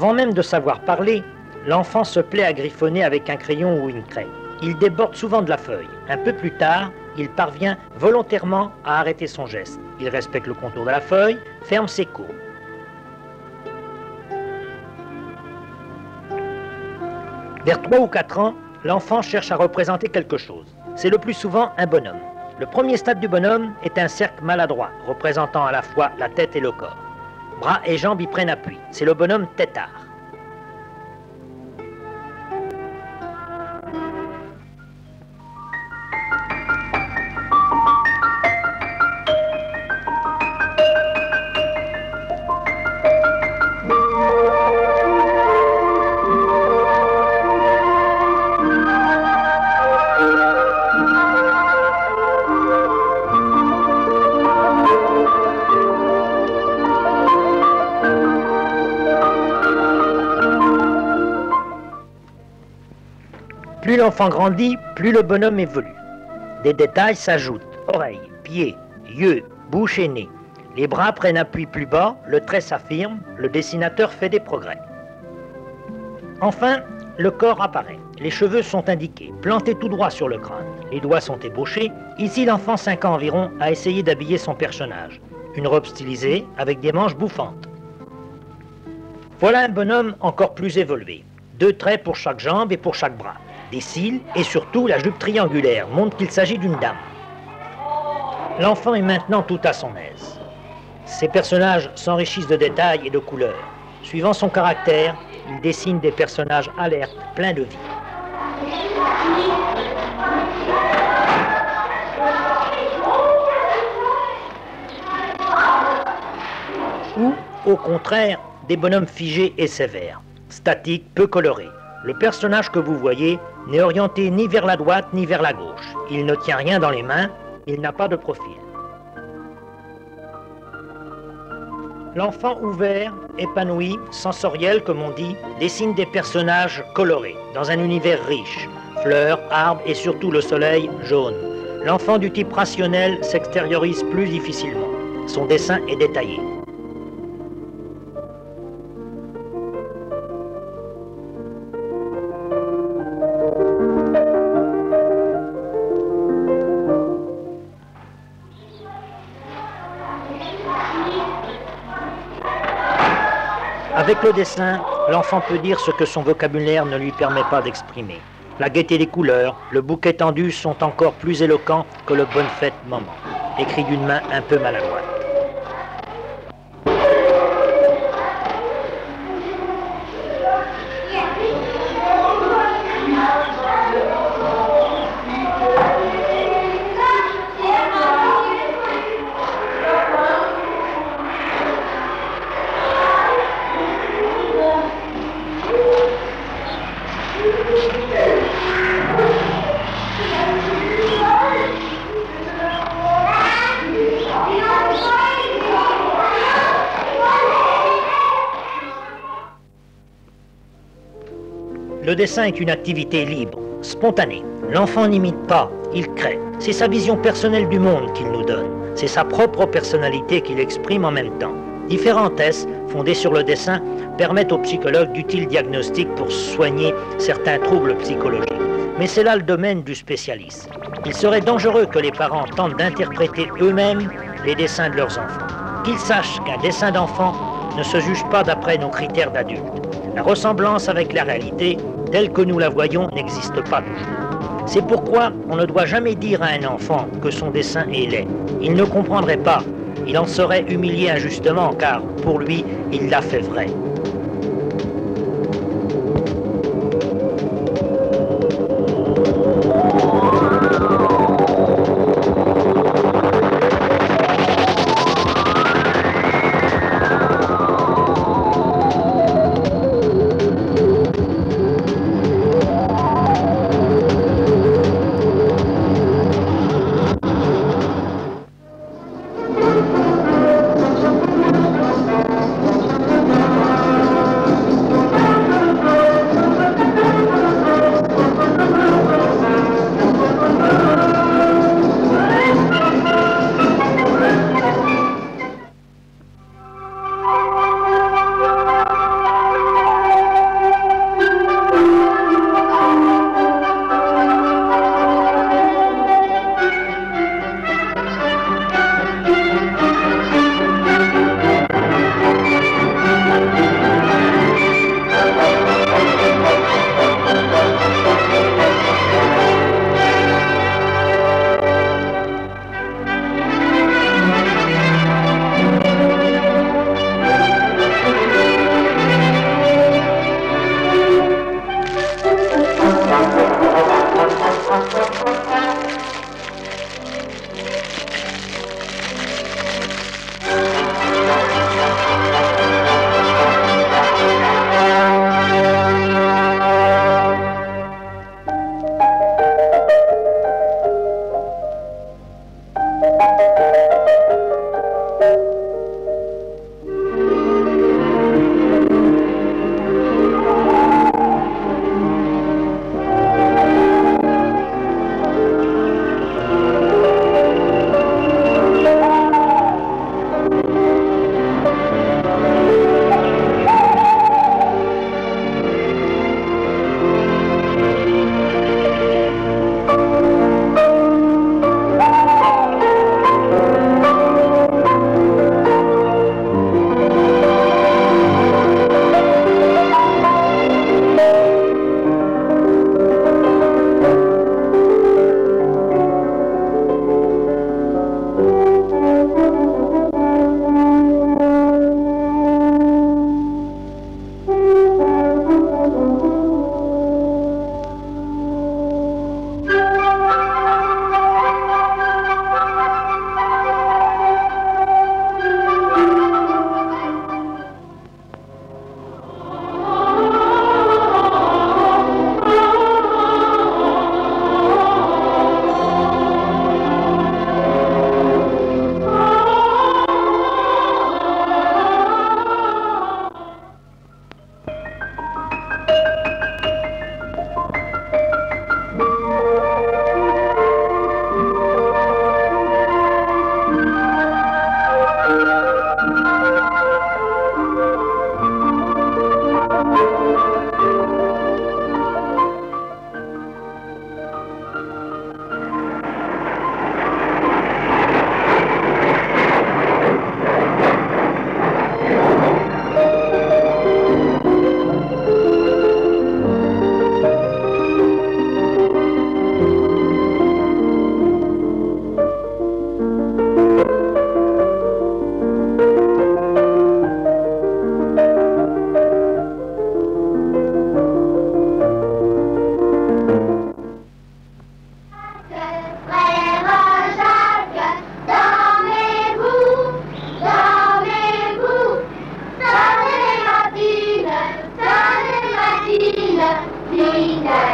Avant même de savoir parler, l'enfant se plaît à griffonner avec un crayon ou une craie. Il déborde souvent de la feuille. Un peu plus tard, il parvient volontairement à arrêter son geste. Il respecte le contour de la feuille, ferme ses courbes. Vers 3 ou 4 ans, l'enfant cherche à représenter quelque chose. C'est le plus souvent un bonhomme. Le premier stade du bonhomme est un cercle maladroit, représentant à la fois la tête et le corps. Bras et jambes y prennent appui. C'est le bonhomme têtard. Plus l'enfant grandit, plus le bonhomme évolue. Des détails s'ajoutent. Oreilles, pieds, yeux, bouche et nez. Les bras prennent appui plus bas, le trait s'affirme, le dessinateur fait des progrès. Enfin, le corps apparaît. Les cheveux sont indiqués, plantés tout droit sur le crâne. Les doigts sont ébauchés. Ici, l'enfant, 5 ans environ, a essayé d'habiller son personnage. Une robe stylisée avec des manches bouffantes. Voilà un bonhomme encore plus évolué. 2 traits pour chaque jambe et pour chaque bras. Des cils et surtout la jupe triangulaire montre qu'il s'agit d'une dame. L'enfant est maintenant tout à son aise. Ses personnages s'enrichissent de détails et de couleurs. Suivant son caractère, il dessine des personnages alertes, pleins de vie. Ou, au contraire, des bonhommes figés et sévères, statiques, peu colorés. Le personnage que vous voyez n'est orienté ni vers la droite ni vers la gauche. Il ne tient rien dans les mains, il n'a pas de profil. L'enfant ouvert, épanoui, sensoriel comme on dit, dessine des personnages colorés, dans un univers riche. Fleurs, arbres et surtout le soleil jaune. L'enfant du type rationnel s'extériorise plus difficilement. Son dessin est détaillé. Avec le dessin, l'enfant peut dire ce que son vocabulaire ne lui permet pas d'exprimer. La gaieté des couleurs, le bouquet tendu sont encore plus éloquents que le bonne fête moment, écrit d'une main un peu maladroite. Le dessin est une activité libre, spontanée. L'enfant n'imite pas, il crée. C'est sa vision personnelle du monde qu'il nous donne. C'est sa propre personnalité qu'il exprime en même temps. Différents tests, fondés sur le dessin, permettent aux psychologues d'utiles diagnostics pour soigner certains troubles psychologiques. Mais c'est là le domaine du spécialiste. Il serait dangereux que les parents tentent d'interpréter eux-mêmes les dessins de leurs enfants. Qu'ils sachent qu'un dessin d'enfant ne se juge pas d'après nos critères d'adultes. La ressemblance avec la réalité, telle que nous la voyons, n'existe pas toujours. C'est pourquoi on ne doit jamais dire à un enfant que son dessin est laid. Il ne comprendrait pas. Il en serait humilié injustement, car pour lui, il l'a fait vrai.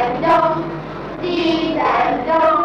ding dang dong, ding dang dong.